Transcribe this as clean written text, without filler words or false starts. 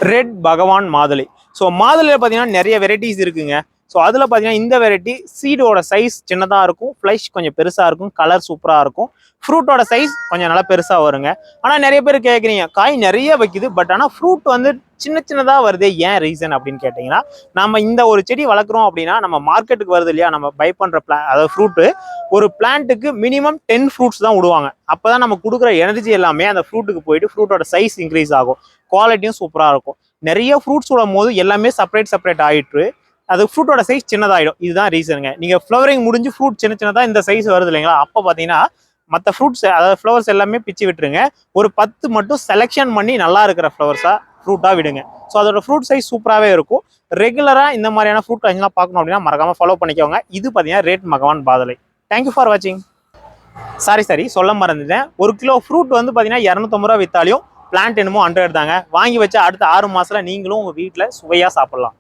Red பகவான் மாதுளை. So மாதுளையில் பார்த்தீங்கன்னா நிறைய வெரைட்டிஸ் இருக்குங்க. ஸோ அதில் பார்த்தீங்கன்னா இந்த வெரைட்டி சீடோட சைஸ் சின்னதாக இருக்கும், ஃப்ளைஷ் கொஞ்சம் பெருசாக இருக்கும், கலர் சூப்பராக இருக்கும். ஃப்ரூட்டோட சைஸ் கொஞ்சம் நல்லா பெருசாக வருங்க. ஆனால் நிறைய பேர் கேட்குறீங்க காய் நிறைய வைக்குது, பட் ஆனால் ஃப்ரூட் வந்து சின்ன சின்னதாக வருது, ஏன் ரீசன் அப்படின்னு கேட்டிங்கன்னா, நம்ம இந்த ஒரு செடி வளர்க்குறோம் அப்படின்னா நம்ம மார்க்கெட்டுக்கு வருது இல்லையா, நம்ம பை பண்ணுற அதாவது ஃப்ரூட்டு ஒரு பிளான்ட்டுக்கு மினிமம் 10 ஃப்ரூட்ஸ் தான் விடுவாங்க. அப்போ தான் நம்ம கொடுக்குற எனர்ஜி எல்லாமே அந்த ஃப்ரூட்டுக்கு போயிட்டு ஃப்ரூட்டோட சைஸ் இன்க்ரீஸ் ஆகும், குவாலிட்டியும் சூப்பராக இருக்கும். நிறைய ஃப்ரூட்ஸ் விடும் போது எல்லாமே செப்பரேட் ஆகிட்டு அது ஃப்ரூட்டோட சைஸ் சின்னதாகிடும். இதுதான் ரீசனுங்க. நீங்கள் ஃப்ளவரிங் முடிஞ்சு ஃப்ரூட் சின்னதாக இந்த சைஸ் வருது இல்லைங்களா, அப்போ பார்த்தீங்கன்னா மற்ற ஃப்ரூட்ஸ் அதாவது ஃப்ளவர்ஸ் எல்லாமே பிச்சு விட்டுருங்க. ஒரு 10 மட்டும் செலெக்ஷன் பண்ணி நல்லா இருக்கிற ஃப்ளவர்ஸாக ஃப்ரூட்டாக விடுங்க. ஸோ அதோட ஃப்ரூட் சைஸ் சூப்பராகவே இருக்கும். ரெகுலராக இந்த மாதிரியான ஃப்ரூட் கலெக்ஷன்லாம் பார்க்கணும் அப்படின்னா மறக்காமல் ஃபாலோ பண்ணிக்கோங்க. இது பார்த்தீங்கன்னா ரெட் பகவான் மாதுளை. தேங்க்யூ ஃபார் வாட்சிங். சாரி சொல்ல மறந்துட்டேன். 1 கிலோ ஃப்ரூட் வந்து பார்த்தீங்கன்னா 250 ரூபா வித்தாலையும் பிளான்ட் என்னமோ 100 தாங்க. வாங்கி வச்சா அடுத்த 6 மாதத்தில் நீங்களும் உங்கள் வீட்டில் சுவையாக சாப்பிட்லாம்.